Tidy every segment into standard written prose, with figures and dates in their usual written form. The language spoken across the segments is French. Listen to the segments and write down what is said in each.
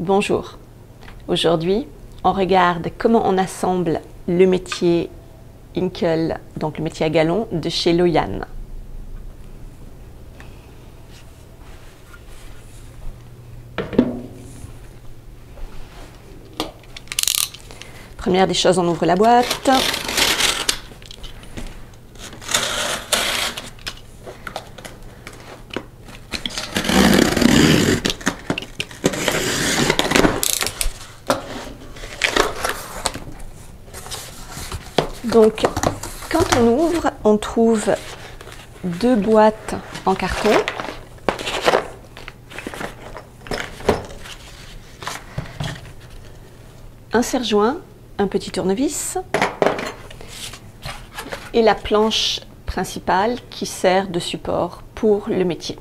Bonjour, aujourd'hui on regarde comment on assemble le métier Inkle, donc le métier à galon de chez Loyan. Première des choses, on ouvre la boîte. Donc, quand on ouvre, on trouve deux boîtes en carton. Un serre-joint, un petit tournevis et la planche principale qui sert de support pour le métier.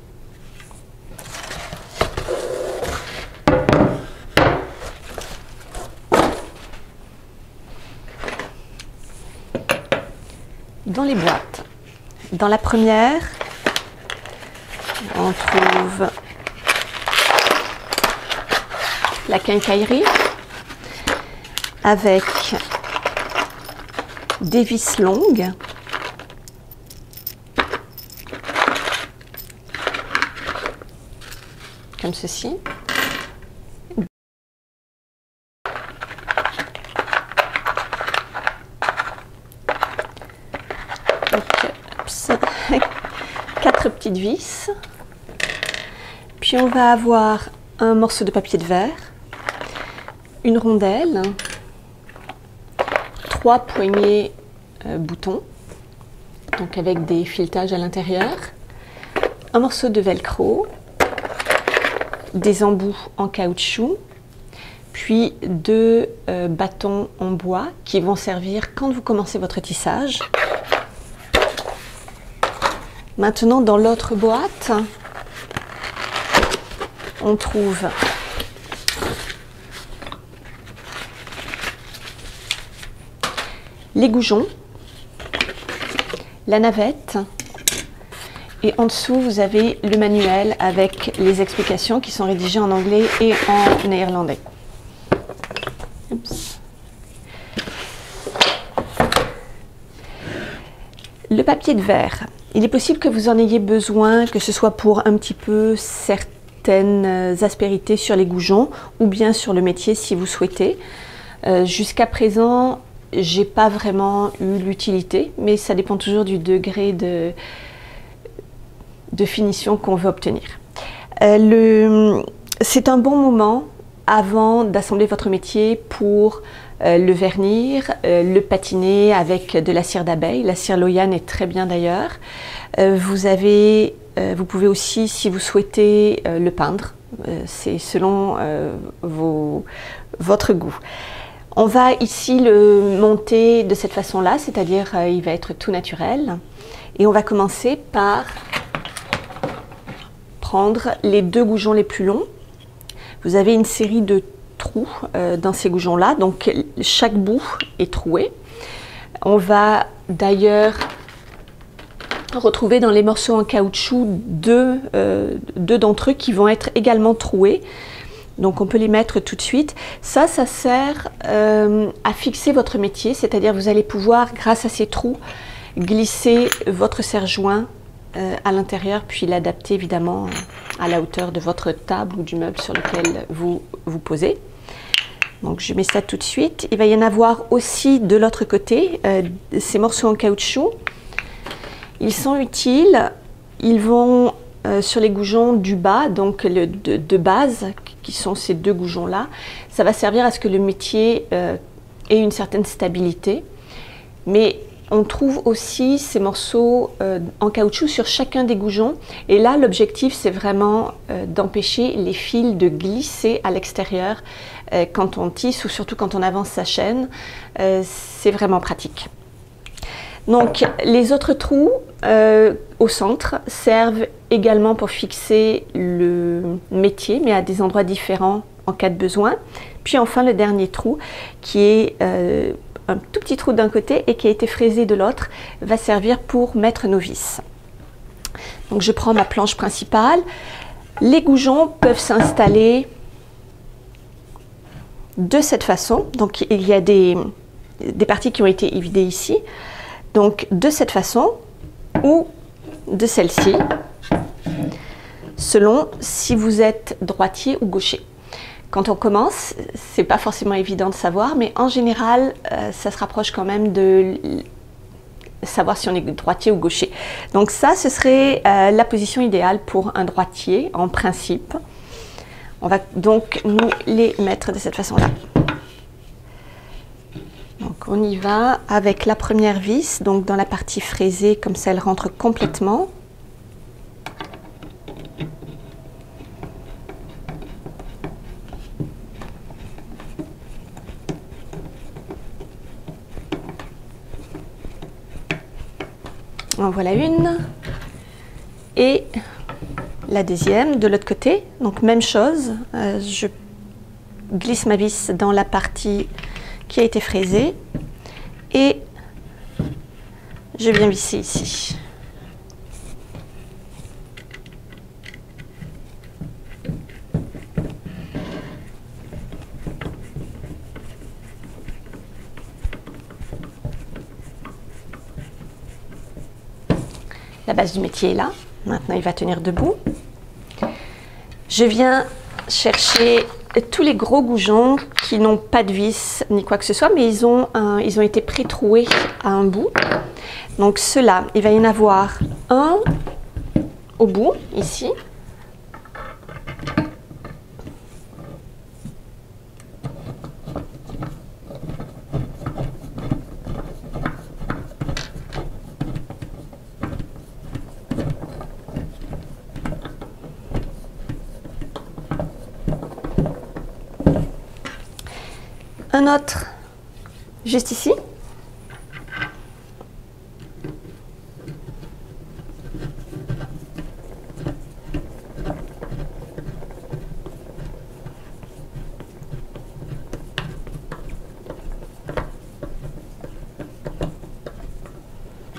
Dans les boîtes, dans la première, on trouve la quincaillerie avec des vis longues, comme ceci. Quatre petites vis. Puis on va avoir un morceau de papier de verre, une rondelle, trois poignées boutons, donc avec des filetages à l'intérieur, un morceau de velcro, des embouts en caoutchouc, puis deux bâtons en bois qui vont servir quand vous commencez votre tissage. Maintenant, dans l'autre boîte, on trouve les goujons, la navette, et en dessous, vous avez le manuel avec les explications qui sont rédigées en anglais et en néerlandais. Oups. Le papier de verre. Il est possible que vous en ayez besoin, que ce soit pour un petit peu certaines aspérités sur les goujons ou bien sur le métier si vous souhaitez. Jusqu'à présent, j'ai pas vraiment eu l'utilité, mais ça dépend toujours du degré de finition qu'on veut obtenir. C'est un bon moment avant d'assembler votre métier pour le vernir, le patiner avec de la cire d'abeille. La cire Loyan est très bien d'ailleurs. Vous pouvez aussi, si vous souhaitez, le peindre. C'est selon votre goût. On va ici le monter de cette façon-là, c'est-à-dire il va être tout naturel. Et on va commencer par prendre les deux goujons les plus longs. Vous avez une série de trous dans ces goujons-là, donc chaque bout est troué. On va d'ailleurs retrouver dans les morceaux en caoutchouc deux d'entre eux qui vont être également troués. Donc on peut les mettre tout de suite. Ça sert à fixer votre métier, c'est-à-dire vous allez pouvoir, grâce à ces trous, glisser votre serre-joint à l'intérieur, puis l'adapter évidemment à la hauteur de votre table ou du meuble sur lequel vous vous posez. Donc je mets ça tout de suite. Il va y en avoir aussi de l'autre côté, ces morceaux en caoutchouc. Ils sont utiles, ils vont sur les goujons du bas, donc de base, qui sont ces deux goujons-là. Ça va servir à ce que le métier ait une certaine stabilité. Mais on trouve aussi ces morceaux en caoutchouc sur chacun des goujons. Et là, l'objectif, c'est vraiment d'empêcher les fils de glisser à l'extérieur quand on tisse ou surtout quand on avance sa chaîne. C'est vraiment pratique. Donc, les autres trous au centre servent également pour fixer le métier, mais à des endroits différents en cas de besoin. Puis enfin, le dernier trou qui est un tout petit trou d'un côté et qui a été fraisé de l'autre, va servir pour mettre nos vis. Donc je prends ma planche principale. Les goujons peuvent s'installer de cette façon. Donc il y a des parties qui ont été évidées ici. Donc de cette façon ou de celle-ci, selon si vous êtes droitier ou gaucher. Quand on commence, c'est pas forcément évident de savoir, mais en général, ça se rapproche quand même de savoir si on est droitier ou gaucher. Donc ça, ce serait la position idéale pour un droitier, en principe. On va donc nous les mettre de cette façon-là. Donc on y va avec la première vis, donc dans la partie fraisée, comme ça elle rentre complètement. En voilà une. Et la deuxième de l'autre côté. Donc même chose, je glisse ma vis dans la partie qui a été fraisée et je viens visser ici. La base du métier est là. Maintenant, il va tenir debout. Je viens chercher tous les gros goujons qui n'ont pas de vis ni quoi que ce soit, mais ils ont été pré-troués à un bout. Donc ceux-là, il va y en avoir un au bout, ici. Un autre juste ici.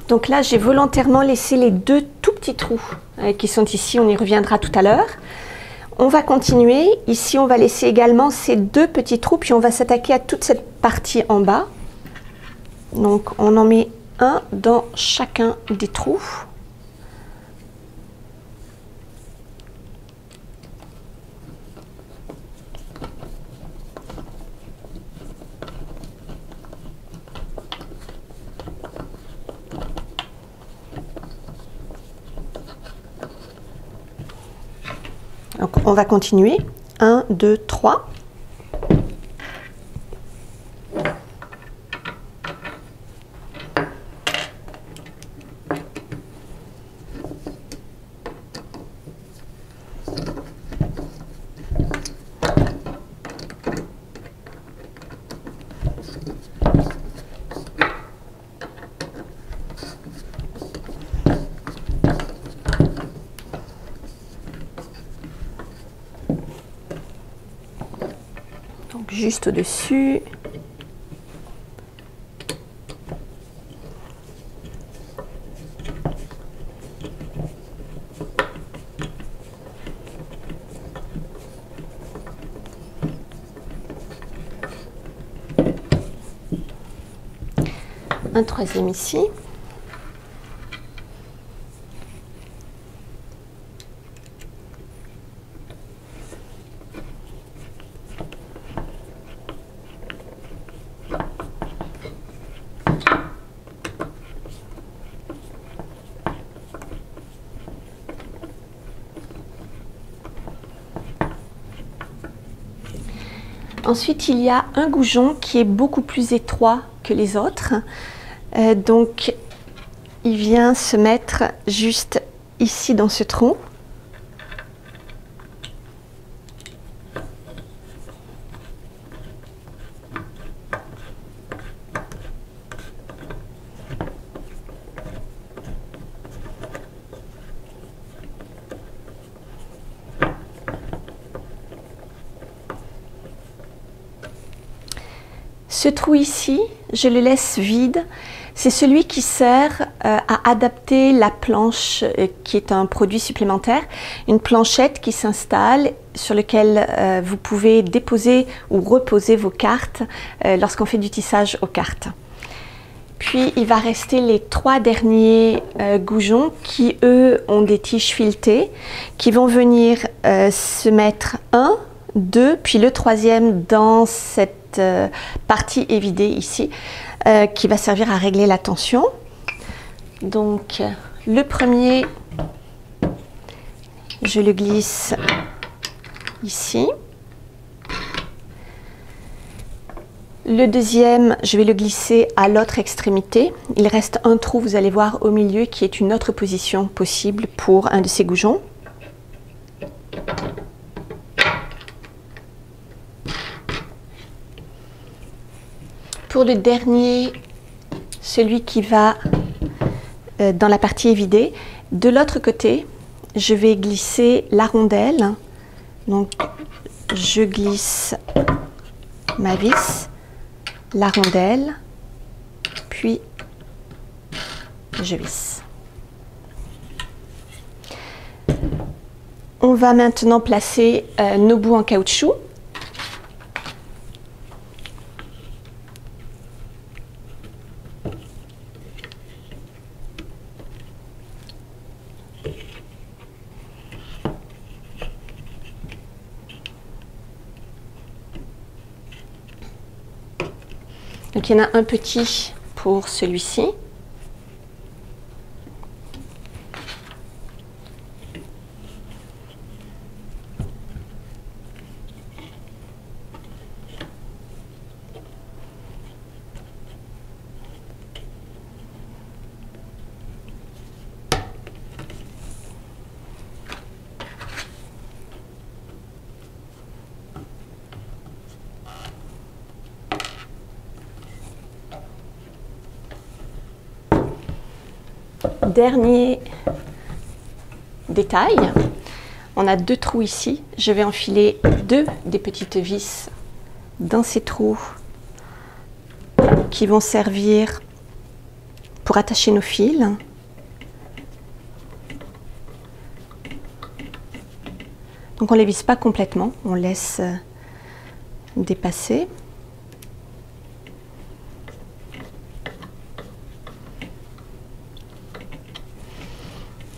Donc là, j'ai volontairement laissé les deux tout petits trous qui sont ici. On y reviendra tout à l'heure. On va continuer. Ici, on va laisser également ces deux petits trous, puis on va s'attaquer à toute cette partie en bas. Donc, on en met un dans chacun des trous. Donc, on va continuer. 1, 2, 3. Juste au-dessus. Un troisième ici. Ensuite, il y a un goujon qui est beaucoup plus étroit que les autres. Donc, il vient se mettre juste ici dans ce trou. Ce trou ici, je le laisse vide. C'est celui qui sert à adapter la planche qui est un produit supplémentaire, une planchette qui s'installe sur laquelle vous pouvez déposer ou reposer vos cartes lorsqu'on fait du tissage aux cartes. Puis il va rester les 3 derniers goujons qui eux ont des tiges filetées qui vont venir se mettre 1, 2, puis le 3e dans cette partie évidée ici qui va servir à régler la tension. Donc le premier, je le glisse ici. Le deuxième, je vais le glisser à l'autre extrémité. Il reste un trou, vous allez voir, au milieu qui est une autre position possible pour un de ces goujons. Pour le dernier, celui qui va dans la partie évidée, de l'autre côté, je vais glisser la rondelle. Donc, je glisse ma vis, la rondelle, puis je visse. On va maintenant placer nos bouts en caoutchouc. Donc il y en a un petit pour celui-ci. Dernier détail, on a 2 trous ici. Je vais enfiler 2 des petites vis dans ces trous qui vont servir pour attacher nos fils. Donc on ne les visse pas complètement, on laisse dépasser.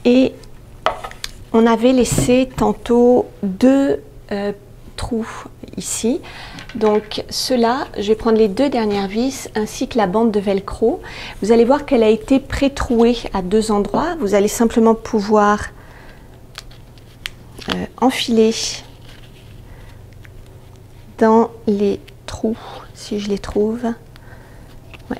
Et on avait laissé tantôt 2 trous ici. Donc ceux-là, je vais prendre les 2 dernières vis ainsi que la bande de velcro. Vous allez voir qu'elle a été pré-trouée à 2 endroits. Vous allez simplement pouvoir enfiler dans les trous, si je les trouve. Ouais.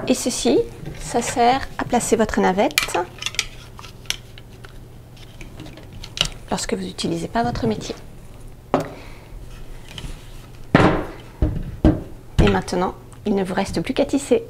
Et ceci, ça sert à placer votre navette lorsque vous n'utilisez pas votre métier. Et maintenant, il ne vous reste plus qu'à tisser.